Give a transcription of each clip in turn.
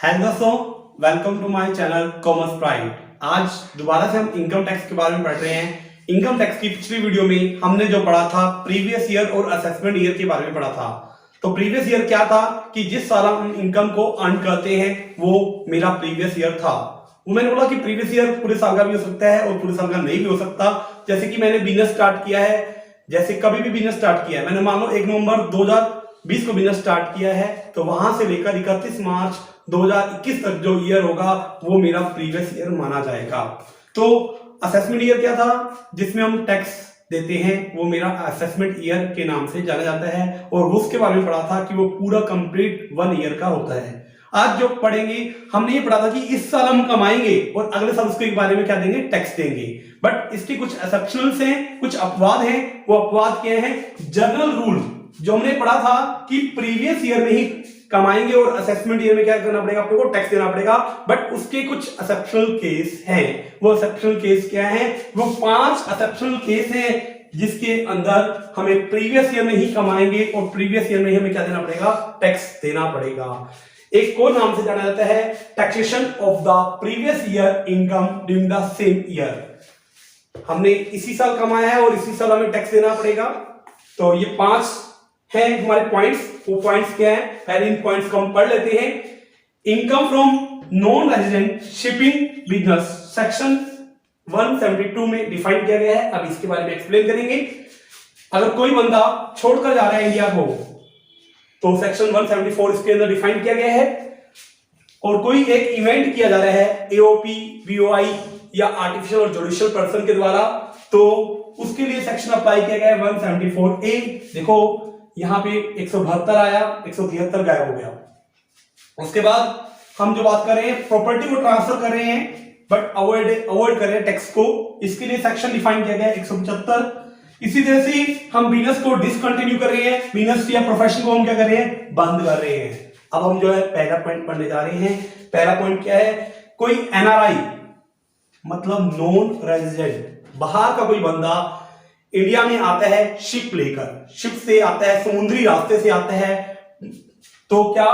Hello दोस्तों, welcome to my channel commerce pride. आज दोबारा से हम इनकम टैक्स के बारे में पढ़ रहे हैं। इनकम टैक्स की पिछली वीडियो में हमने जो पढ़ा था प्रीवियस ईयर और असेसमेंट ईयर के बारे में पढ़ा था। तो प्रीवियस ईयर क्या था कि जिस साल हम इनकम को अर्न करते हैं वो मेरा प्रीवियस ईयर था। वो मैंने बोला कि प्रीवियस ईयर पूरे साल का भी हो सकता है और पूरे साल का नहीं भी हो सकता। जैसे कि मैंने बिजनेस स्टार्ट किया है, जैसे कभी भी बिजनेस स्टार्ट किया है, मैंने मान लो 1 नवंबर 2020 को बिजनेस स्टार्ट किया है, तो वहां से लेकर 31 मार्च 2021 तक जो ईयर होगा वो मेरा प्रीवियस ईयर माना जाएगा। तो असेसमेंट ईयर क्या था, जिसमें हम टैक्स देते हैं, वो मेरा असेसमेंट ईयर के नाम से जाना जाता है। और उसके बारे में पढ़ा था कि वो पूरा कंप्लीट 1 ईयर का होता है। आज जो पढ़ेंगे, हमने ये पढ़ा था कि इस साल हम कमाएंगे और अगले साल उसके बारे में क्या देंगे, टैक्स देंगे। बट इसके कुछ एक्सेप्शनल्स हैं, कुछ अपवाद हैं। वो अपवाद क्या है? जनरल रूल जो हमने पढ़ा था कि प्रीवियस ईयर में ही कमाएंगे और असेसमेंट ईयर में क्या करना पड़ेगा, आपको टैक्स देना पड़ेगा। बट उसके कुछ एक्सेप्शनल केस हैं। वो एक्सेप्शनल केस क्या है? वो 5 एक्सेप्शनल केस हैं जिसके अंदर हमें प्रीवियस ईयर में ही कमाएंगे और प्रीवियस ईयर में ही हमें क्या देना पड़ेगा, टैक्स देना पड़ेगा। एक को नाम से जाना जाता है taxation of the previous year income during the same year. हमने इसी साल कमाया है और इसी साल हमें टैक्स देना पड़ेगा। तो ये 5 हैं हमारे पॉइंट्स। वो पॉइंट्स क्या है, पहले इन पॉइंट्स को हम पढ़ लेते हैं। Income from non resident shipping business section 172 में डिफाइन किया गया है। अब इसके बारे में एक्सप्लेन करेंगे। अगर कोई बंदा छोड़कर जा रहा है इंडिया को, तो सेक्शन 174 इसके अंदर डिफाइन किया गया है। और कोई एक इवेंट किया जा रहा है एओपी, बीओआई या आर्टिफिशियल और जुडिशियल पर्सन के द्वारा, तो उसके लिए सेक्शन अप्लाई किया गया है 174A। देखो यहां पे 172 आया, 173 गायब हो गया। उसके बाद हम जो बात कर रहे हैं, प्रॉपर्टी को ट्रांसफर कर रहे हैं बट अवॉइड कर रहे हैं टैक्स को, इसके लिए सेक्शन डिफाइन किया गया है 175। इसी तरह से हम बिजनेस को डिसकंटिन्यू कर रहे हैं, बिजनेस या प्रोफेशन को हम क्या कर रहे हैं, बंद कर रहे हैं। अब हम जो है पहला पॉइंट पढ़ने जा रहे हैं। पहला पॉइंट क्या है? कोई एनआरआई मतलब नॉन रेजिडेंट, बाहर का कोई बंदा इंडिया में आता है शिप लेकर, शिप से आता है, समुद्री रास्ते से आता है, तो क्या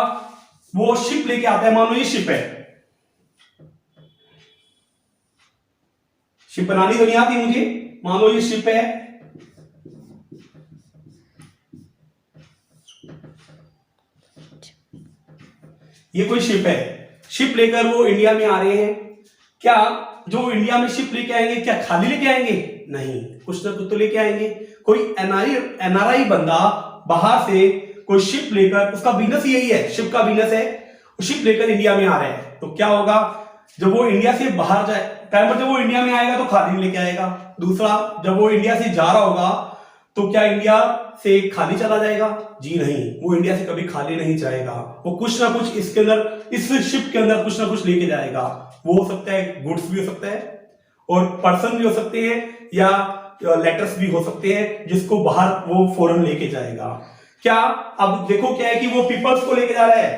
वो शिप लेके आता है? मान लो ये शिप है, शिप बनानी तो नहीं आती मुझे, मान लो ये शिप है, ये कोई शिप है, शिप लेकर वो इंडिया में आ रहे हैं। क्या जो इंडिया में शिप लेके आएंगे क्या खाली लेके आएंगे? नहीं, कुछ ना कुछ तो लेके आएंगे। कोई एनआरआई बंदा बाहर से कोई शिप लेकर, उसका बिजनेस यही है, शिप का बिजनेस है, शिप लेकर इंडिया में आ रहे हैं, तो क्या होगा, जब वो इंडिया से बाहर जाए, पहले जब वो इंडिया में आएगा तो खाली लेके आएगा। दूसरा, जब वो इंडिया से जा रहा होगा तो क्या इंडिया से खाली चला जाएगा? जी नहीं, वो इंडिया से कभी खाली नहीं जाएगा। वो कुछ ना कुछ इसके अंदर, इस शिप के अंदर कुछ ना कुछ लेके जाएगा। वो हो सकता है गुड्स भी हो सकता है और पर्सन भी हो सकते हैं या लेटर्स भी हो सकते हैं जिसको बाहर वो फॉरेन लेके जाएगा। क्या अब देखो क्या है कि वो पीपल्स को लेके जा रहा है।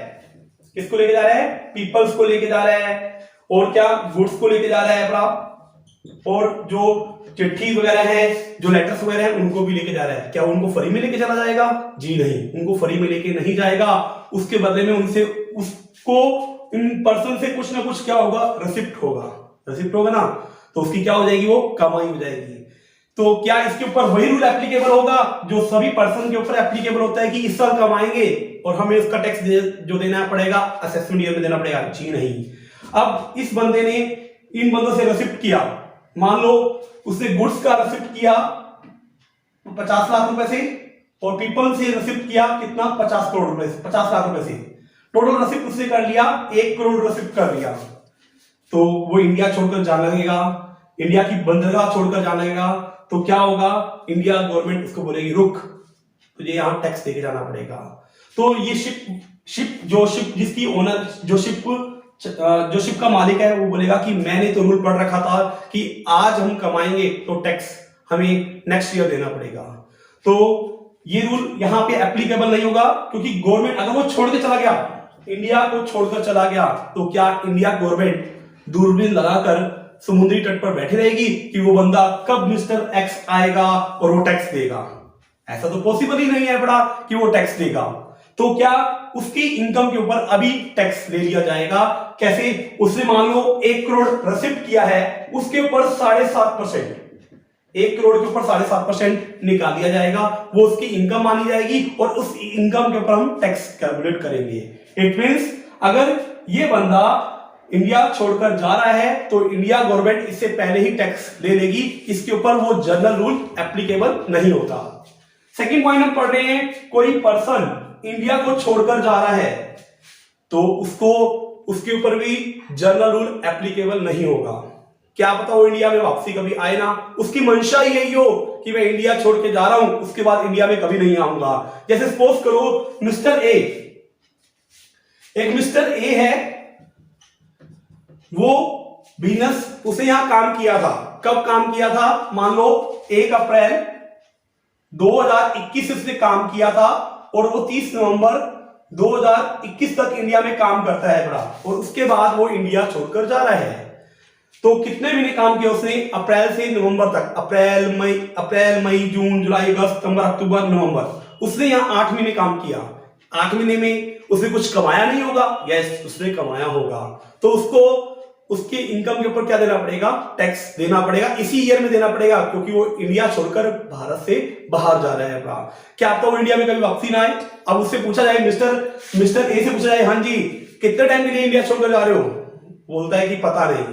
किसको लेके जा रहा है? पीपल्स को लेके जा रहा है। और क्या गुड्स को लेके जा रहा है अपना, और जो चिट्ठी वगैरह है, जो लेटर्स वगैरह है, उनको भी लेके जा रहा है। क्या उनको फ्री में लेके चला जाएगा? जी नहीं, उनको फ्री में लेके नहीं जाएगा। उसके बदले में उनसे, उसको इन पर्सन से कुछ ना कुछ क्या होगा, रिसिप्ट होगा। रिसिप्ट होगा ना, तो उसकी क्या हो जाएगी, वो कमाई हो जाएगी। तो क्या इसके ऊपर वही रूल एप्लीकेबल होगा जो सभी पर्सन के ऊपर एप्लीकेबल होता है कि इस साल कमाएंगे और हमें उसका टैक्स जो देना पड़ेगा असेसमेंट ईयर में देना पड़ेगा? जी नहीं। अब इस बंदे ने इन बंदों से रिसिप्ट किया, मान लो उसने गुड्स का रिसिप्ट किया 50 लाख रुपए से और पीपल से रिसिप्ट किया कितना, 50 करोड़ रुपए से, 50 लाख रुपए से। टोटल रिसिप्ट उसने कर लिया 1 करोड़ रिसिप्ट कर लिया। तो वो इंडिया छोड़कर जाने लगेगा, इंडिया की बंदरगाह छोड़कर जाने लगेगा, तो क्या होगा, इंडिया गवर्नमेंट उसको बोलेगी रुक, तुझे यहां टैक्स देके जाना पड़ेगा। तो ये शिप जिसकी ओनर, जो शिप का मालिक है, वो बोलेगा कि मैंने तो रूल पढ़ रखा था कि आज हम कमाएंगे तो टैक्स हमें नेक्स्ट ईयर देना पड़ेगा। तो ये रूल यहां पे एप्लीकेबल नहीं होगा, क्योंकि गवर्नमेंट अगर वो छोड़ के चला गया, इंडिया को छोड़कर चला गया, तो क्या इंडिया गवर्नमेंट दूरबीन लगाकर समुद्री तट पर बैठी रहेगी कि वो बंदा कब मिस्टर एक्स आएगा और वो टैक्स देगा? ऐसा तो पॉसिबल ही नहीं है बड़ा कि वो टैक्स देगा। तो तो क्या उसकी इनकम के ऊपर अभी टैक्स ले लिया जाएगा। कैसे? उसने मान लो 1 करोड़ रिसीव किया है, उसके ऊपर 7.5%, 1 करोड़ के ऊपर 7.5% निकाल दिया जाएगा, वो उसकी इनकम मानी जाएगी और उस इनकम के ऊपर हम टैक्स कैलकुलेट करेंगे। इट मींस अगर ये बंदा इंडिया छोड़कर जा रहा है तो इंडिया गवर्नमेंट इससे पहले ही टैक्स ले लेगी, इसके ऊपर वो जनरल रूल एप्लीकेबल नहीं होता। सेकंड पॉइंट हम पढ़ रहे हैं, कोई पर्सन इंडिया को छोड़कर जा रहा है तो उसके ऊपर भी जनरल रूल एप्लीकेबल नहीं होगा। क्या पता वो इंडिया में वापसी कभी आए ना, उसकी मंशा ही यही हो कि मैं इंडिया छोड़ के जा रहा हूं, उसके बाद इंडिया में कभी नहीं आऊंगा। जैसे सपोज करो मिस्टर ए, एक मिस्टर ए है, वो बिजनेस उसे यहां काम किया था। कब काम किया था? मान लो 1 अप्रैल 2021 से काम किया था और वो 30 नवंबर 2021 तक इंडिया में काम करता है बड़ा, और उसके बाद वो इंडिया छोड़कर जा रहा है। तो कितने महीने काम किया उसने? अप्रैल से नवंबर तक, अप्रैल मई जून जुलाई अगस्त सितंबर अक्टूबर नवंबर, उसने यहाँ 8 महीने काम किया। 8 महीने में उसने कुछ कमाया नहीं होगा? यस, उसने कमाया होगा। तो उसको उसके इनकम के ऊपर क्या देना पड़ेगा? टैक्स देना पड़ेगा, इसी ईयर में देना पड़ेगा, क्योंकि वो इंडिया छोड़कर भारत से बाहर जा रहा है। क्या आपका वो इंडिया में कभी वापसी ना आए? अब उससे पूछा जाए, मिस्टर ए से पूछा जाए, हाँ जी कितने टाइम के लिए इंडिया छोड़कर जा रहे हो? बोलता है कि पता नहीं।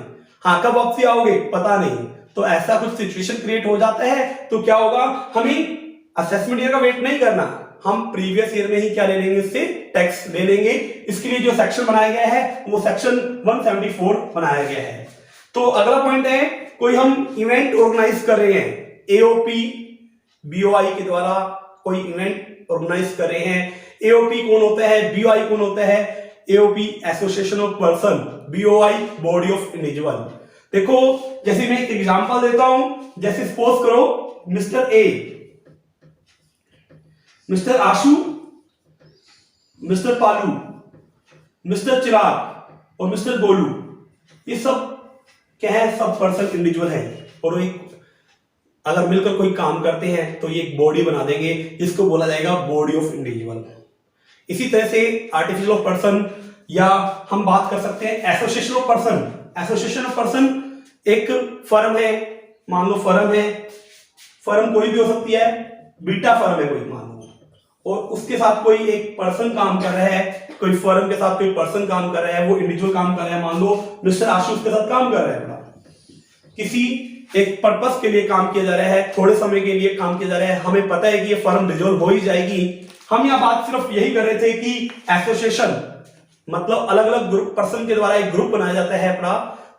हाँ, कब वापसी आओगे? पता नहीं। तो ऐसा कुछ सिचुएशन क्रिएट हो जाता है तो क्या होगा, हमें असेसमेंट ईयर का वेट नहीं करना, हम प्रीवियस ईयर में ही क्या ले लेंगे, इससे टैक्स ले लेंगे। इसके लिए जो सेक्शन बनाया गया है वो सेक्शन 174 बनाया गया है। तो अगला पॉइंट है, कोई हम इवेंट ऑर्गेनाइज कर रहे हैं, एओपी बीओआई के द्वारा कोई इवेंट ऑर्गेनाइज कर रहे हैं। एओपी कौन होता है, बीओआई कौन होता है? AOP association of person, BOI body of individual. देखो जैसे मैं एक एग्जांपल देता हूं, जैसे सपोज करो mister A, mister Ashu, mister Palu, mister Chirag और मिस्टर गोलू, ये सब क्या है? सब पर्सन इंडिविजुअल है, और एक अगर मिलकर कोई काम करते हैं तो ये एक बॉडी बना देंगे, जिसको बोला जाएगा बॉडी ऑफ इंडिविजुअल। इसी तरह से आर्टिफिशियल ऑफ पर्सन, या हम बात कर सकते हैं association of person. Association of person एक फर्म है, मान लो फर्म है, फर्म कोई भी हो सकती है, बीटा फर्म है कोई मान लो, और उसके साथ कोई एक पर्सन काम कर रहा है, कोई फर्म के साथ कोई पर्सन काम कर रहा है, वो इंडिविजुअल काम कर रहा है, मान लो मिस्टर आशु उसके साथ काम कर रहा है, किसी एक पर्पस के लिए काम किया जा रहा है, थोड़े समय के लिए काम किया जा रहा है, हमें पता है कि ये फर्म डिसॉल्व हो ही जाएगी। हम यहाँ बात सिर्फ यही कर रहे थे कि एसोसिएशन मतलब अलग अलग ग्रुप पर्सन के द्वारा एक ग्रुप बनाया जाता है अपना,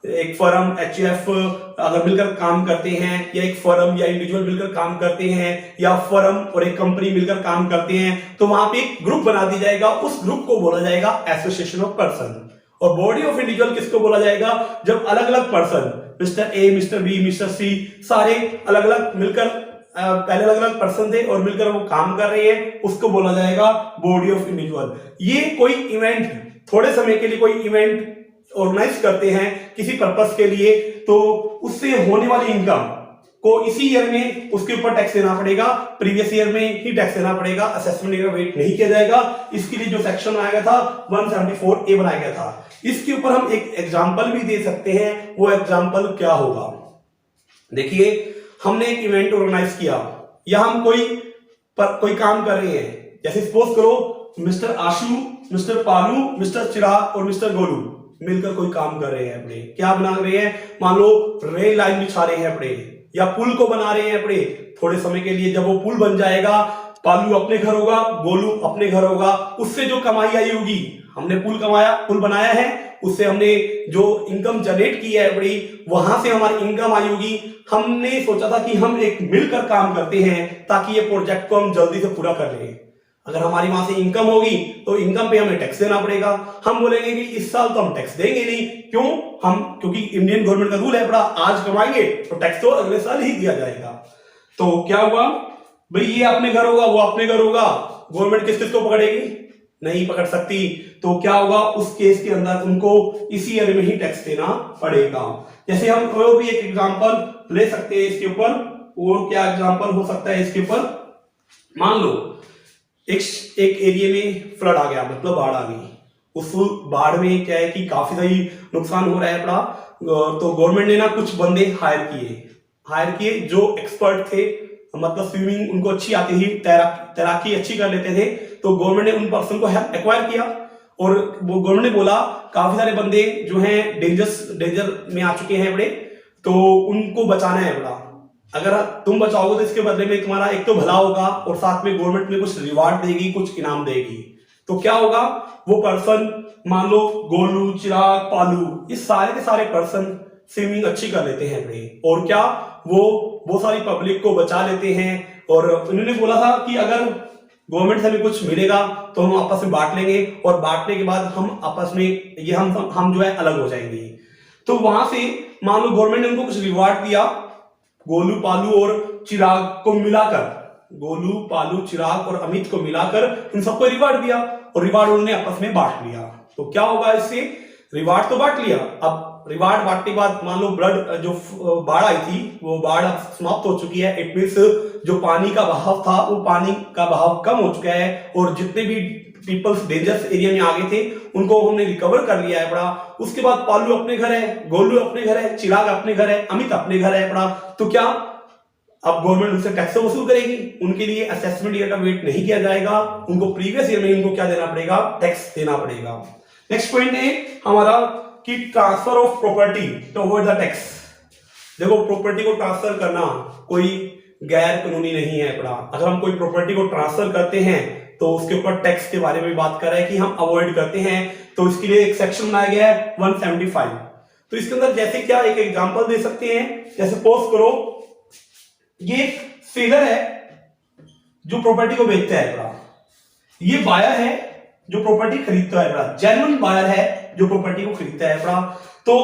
एक फर्म एचयूएफ अगर मिलकर काम करते हैं, या एक फर्म या इंडिविजुअल मिलकर काम करते हैं, या फर्म और एक कंपनी मिलकर काम करते हैं, तो वहां पे एक ग्रुप बना दिया जाएगा, उस ग्रुप को बोला जाएगा एसोसिएशन ऑफ पर्सन। और बॉडी ऑफ इंडिविजुअल किसको बोला जाएगा? जब अलग अलग person, mister A, mister B, mister C, सारे अलग अलग मिलकर पहले अलग अलग पर्सन थे और मिलकर वो काम कर रहे हैं, उसको बोला जाएगा बॉडी ऑफ इंडिविजुअल। ये कोई इवेंट, थोड़े समय के लिए कोई इवेंट ऑर्गेनाइज करते हैं किसी पर्पस के लिए, तो उससे होने वाली इनकम को इसी ईयर में उसके ऊपर टैक्स देना पड़ेगा, प्रीवियस ईयर में ही टैक्स देना पड़ेगा, असेसमेंट ईयर का वेट नहीं किया जाएगा। इसके लिए जो सेक्शन बनाया गया था 174A बनाया गया था। इसके ऊपर हम एक एग्जांपल भी दे सकते हैं, वो एग्जांपल क्या होगा? देखिए हमने एक इवेंट ऑर्गेनाइज किया, या हम कोई काम कर रहे हैं, जैसे सपोज करो mister Ashu, mister Palu, mister Chirag और मिस्टर गोलू मिलकर कोई काम कर रहे हैं अपने, क्या बना रहे हैं, मान लो रेल लाइन बिछा रहे हैं अपने, या पुल को बना रहे हैं अपने थोड़े समय के लिए। जब वो पुल बन जाएगा, पालू अपने घर होगा, गोलू अपने घर होगा, उससे जो कमाई आई होगी, हमने पुल बनाया है, उससे हमने जो इनकम जनरेट की है अपनी, वहां से हमारी इनकम आई होगी। हमने सोचा था कि हम एक मिलकर काम करते हैं ताकि ये प्रोजेक्ट को हम जल्दी से पूरा कर लें। अगर हमारी वहां से इनकम होगी तो इनकम पे हमें टैक्स देना पड़ेगा। हम बोलेंगे कि इस साल तो हम टैक्स देंगे नहीं, क्योंकि इंडियन गवर्नमेंट का रूल है बड़ा, आज कमाएंगे तो टैक्स तो अगले साल ही दिया जाएगा। तो क्या हुआ भाई, ये अपने घर होगा, वो अपने घर होगा, गवर्नमेंट किस किस को पकड़ेगी? नहीं पकड़ सकती। तो क्या होगा, उस केस के अंदर उनको इसी ईयर में ही टैक्स देना पड़ेगा। जैसे हम और भी एक एग्जांपल ले सकते हैं इसके ऊपर, और क्या एग्जांपल हो सकता है इसके ऊपर? मान लो एक एरिया में फ्लड आ गया, मतलब बाढ़ आ गई। उस बाढ़ में क्या है कि काफी सारी नुकसान हो रहा है बड़ा। तो गवर्नमेंट ने ना कुछ बंदे हायर किए जो एक्सपर्ट थे, मतलब स्विमिंग उनको अच्छी आती थी, तैराकी अच्छी कर लेते थे। तो गवर्नमेंट ने उन पर्सन को एक्वायर किया और वो गवर्नमेंट ने बोला काफी सारे बंदे जो हैं डेंजर में आ चुके हैं बड़े, तो उनको बचाना है बड़ा। अगर तुम बचाओगे तो इसके बदले में तुम्हारा एक तो भला होगा और साथ में गवर्नमेंट में कुछ रिवार्ड देगी, कुछ इनाम देगी। तो क्या होगा, वो पर्सन मान लो गोलू, चिराग, पालू, ये सारे के सारे पर्सन स्विमिंग अच्छी कर लेते हैं बड़े, और क्या वो बहुत सारी पब्लिक को बचा लेते हैं। और उन्होंने बोला था कि अगर गवर्नमेंट से हमें कुछ मिलेगा तो हम आपस में बांट लेंगे, और बांटने के बाद हम आपस में ये हम जो है अलग हो जाएंगे। तो वहां से मान लो गवर्नमेंट ने उनको कुछ रिवार्ड दिया, गोलू, पालू और चिराग को मिलाकर, गोलू, पालू, चिराग और अमित को मिलाकर इन सबको रिवार्ड दिया, और रिवार्ड उन्होंने आपस में बांट लिया। तो क्या होगा इससे, रिवार्ड तो बांट लिया, अब रिवार्ड बांटने के बाद मान लो ब्लड जो बाढ़ आई थी वो बाढ़ अब समाप्त हो चुकी है। इट मींस जो पानी का बहाव था वो पानी का बहाव कम हो चुका है, और जितने भी पीपल्स डेंजरस एरिया में आ गए थे उनको हमने रिकवर कर लिया है बड़ा। उसके बाद पालू अपने घर है, गोलू अपने घर है, चिराग अपने घर है, अमित अपने घर है बड़ा। तो क्या अब गवर्नमेंट उनसे टैक्स वसूल करेगी, उनके लिए असेसमेंट ईयर का वेट नहीं किया जाएगा, उनको प्रीवियस ईयर में इनको क्या देना पड़ेगा, टैक्स देना पड़ेगा। नेक्स्ट पॉइंट है हमारा कि transfer of property toward the tax. देखो प्रॉपर्टी को ट्रांसफर करना कोई गैर कानूनी नहीं है बड़ा। अगर हम कोई प्रॉपर्टी को ट्रांसफर करते हैं तो उसके ऊपर टैक्स के बारे में बात कर रहे हैं कि हम अवॉइड करते हैं, तो इसके लिए एक सेक्शन बनाया गया है 175। तो इसके अंदर जैसे क्या एक एग्जांपल दे सकते हैं, जैसे सपोज करो ये एक सेलर है जो प्रॉपर्टी को बेचता है बड़ा, ये बायर है जो प्रॉपर्टी खरीदता है बड़ा, जेन्युइन बायर है जो प्रॉपर्टी को खरीदता है बड़ा। तो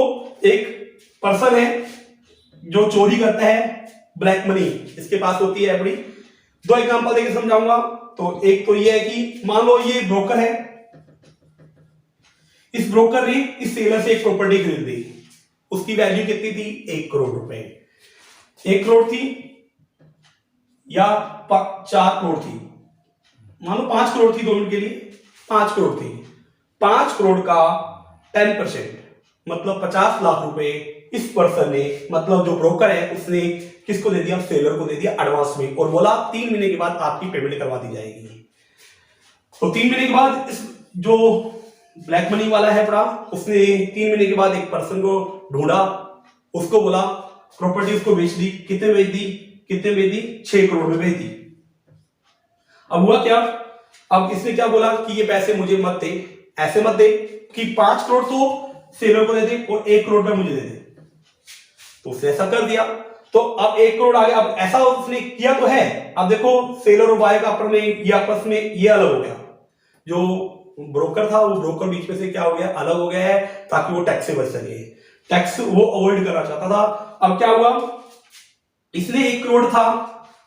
एक पर्सन है जो चोरी करता है, ब्लैक मनी इसके पास होती है बड़ी। दो एग्जांपल देके समझाऊंगा। तो एक तो ये है कि मान लो ये ब्रोकर है, इस ब्रोकर ने इस सेलर से एक प्रॉपर्टी खरीद ली, उसकी वैल्यू कितनी थी, 1 करोड़ रुपए। 1 करोड़ थी या 4 करोड़ थी, मान लो 5 करोड़ थी, 2 मिनट के लिए 5 करोड़ थी। 5 करोड़ का 10% मतलब 50 लाख रुपए इस पर्सन ने, मतलब जो ब्रोकर है उसने किसको दे दिया, सेलर को दे दिया एडवांस में, और बोला 3 महीने के बाद आपकी पेमेंट करवा दी जाएगी। तो 3 महीने के बाद इस जो ब्लैक मनी वाला है बड़ा, उसने 3 महीने के बाद एक पर्सन को ढूंढा, उसको बोला प्रॉपर्टी उसको बेच दी। कितने बेच दी 6 करोड़ में बेच दी। अब हुआ क्या, अब इसने क्या बोला कि ये पैसे मुझे मत दे, ऐसे मत दे कि 5 करोड़ तो सेलर को दे दे और 1 करोड़ रुपए मुझे दे दे। तो उसने ऐसा कर दिया। तो अब 1 करोड़ आ गया। अब ऐसा उसने किया तो है, अब देखो सेलर और बायर का आपस में ये अलग हो गया। जो ब्रोकर था वो ब्रोकर बीच में से क्या हो गया, अलग हो गया है, ताकि वो टैक्स से बच सके। टैक्स वो अवॉइड करना चाहता था। अब क्या हुआ, इसने 1 करोड़ था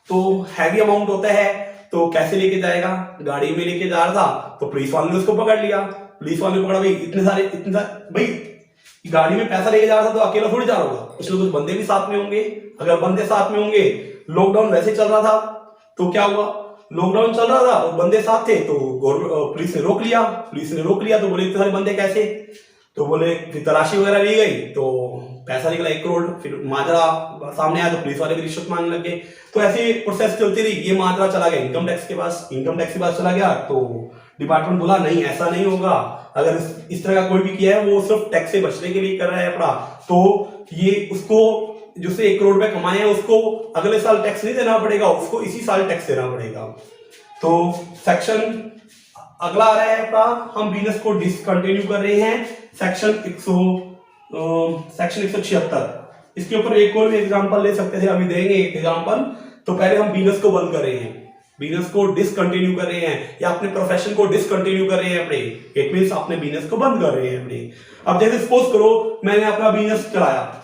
तो हैवी अमाउंट होता है, तो कैसे लेके जाएगा, गाड़ी में लेके जा रहा था, तो पुलिस वाले ने उसको पकड़ लिया। पुलिस वाले ने पकड़ा, भाई इतने सारे भाई गाड़ी में पैसा लेके जा रहा था तो अकेला थोड़ी जा रहा होगा, कुछ ना कुछ बंदे भी साथ में होंगे। अगर बंदे साथ में होंगे, लॉकडाउन वैसे चल रहा था, तो क्या हुआ, लॉकडाउन चल रहा था और बंदे साथ थे, तो पुलिस ने रोक लिया। तो बोले इतने सारे बंदे कैसे, तो बोले फिर तलाशी वगैरह ली गई, तो पैसा निकला 1 करोड़। फिर माजरा सामने आया तो पुलिस वाले भी रिश्वत मांगने लगे। तो ऐसी प्रोसेस चलती रही। ये माजरा चला गया इनकम टैक्स के पास चला गया। तो डिपार्टमेंट बोला नहीं ऐसा नहीं होगा, अगर इस तरह का कोई भी किया है वो सिर्फ टैक्स से बचने के लिए कर रहा है अपना, तो ये उसको जिससे 1 करोड़ रुपए कमाए हैं उसको अगले साल टैक्स नहीं देना पड़ेगा, उसको इसी साल टैक्स देना पड़ेगा। तो सेक्शन अगला आ रहा है अपना, हम बिजनेस को डिसकंटिन्यू कर रहे हैं, सेक्शन 176। इसके ऊपर एक और भी एग्जांपल ले सकते थे, अभी देंगे एक एग्जांपल। तो पहले हम बिजनेस को बंद कर रहे हैं, बिजनेस को डिसकंटिन्यू कर रहे हैं, या अपने प्रोफेशन को डिसकंटिन्यू कर रहे हैं अपने, इट मींस अपने बिजनेस को बंद कर रहे हैं अपने। अब जैसे सपोज करो मैंने अपना बिजनेस चलाया,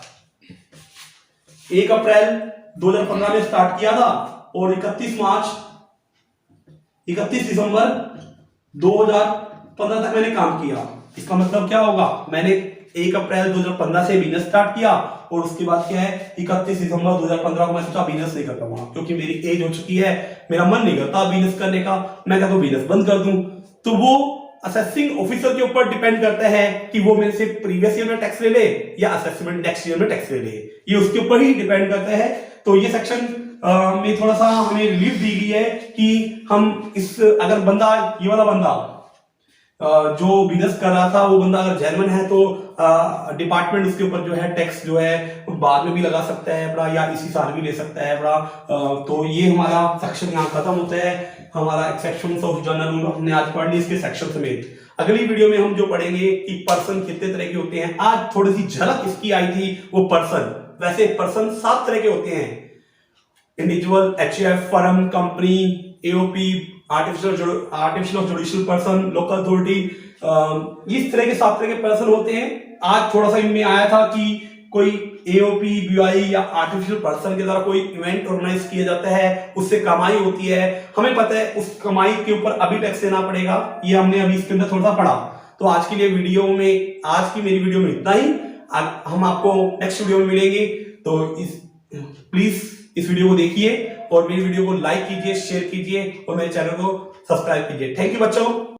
1 अप्रैल 2015 में स्टार्ट किया था और 31 दिसंबर 2015 तक मैंने काम किया। इसका मतलब क्या होगा, मैंने 1 अप्रैल 2015 से बिजनेस स्टार्ट किया और उसके बाद क्या है 31 दिसंबर 2015 को मैं सोचा बिजनेस नहीं कर पाऊंगा क्योंकि मेरी एज हो चुकी है, मेरा मन नहीं करता बिजनेस करने का, मैं कहता हूं बिजनेस बंद कर दूं। तो वो असेसिंग ऑफिसर के ऊपर डिपेंड करता है कि वो मेरे से प्रीवियस ईयर में टैक्स ले ले या असेसमेंट नेक्स्ट ईयर में टैक्स ले ले, ये उसके ऊपर ही डिपेंड करता है। तो ये सेक्शन में थोड़ा सा हमें रिलीफ दी गई है कि हम इस अगर बंदा ये वाला बंदा जो बिजनेस कर रहा था वो बंदा अगर जेन्युइन है तो डिपार्टमेंट उसके ऊपर जो है टैक्स जो है बाद में भी लगा सकता है बड़ा, या इसी साल भी ले सकता है बड़ा। तो ये हमारा सेक्शन यहाँ खत्म होता है, हमारा एक्सेप्शंस ऑफ जनरल रूल हमने आज पढ़ ली इसके सेक्शन समेत। अगली वीडियो में हम जो पढ़ेंगे कि पर्सन कितने तरह के होते हैं। आज थोड़ी सी झलक इसकी आई थी वो पर्सन, वैसे पर्सन 7 तरह के होते हैं, individual, HF, firm, company, AOP, artificial of judicial person, local authority, इस तरह के 7 तरह के पर्सन होते हैं। आज थोड़ा सा इनमें आया था कि कोई एओपी, बीआई या आर्टिफिशियल पर्सन के द्वारा कोई इवेंट ऑर्गेनाइज किया जाता है, उससे कमाई होती है, हमें पता है उस कमाई के ऊपर अभी टैक्स देना पड़ेगा, ये हमने अभी इसके अंदर थोड़ा सा पढ़ा। तो आज के लिए आज की मेरी वीडियो में इतना ही, हम आपको नेक्स्ट वीडियो में मिलेंगे। तो प्लीज इस वीडियो को देखिए और मेरी वीडियो को लाइक कीजिए, शेयर कीजिए और मेरे चैनल को सब्सक्राइब कीजिए। थैंक यू बच्चों।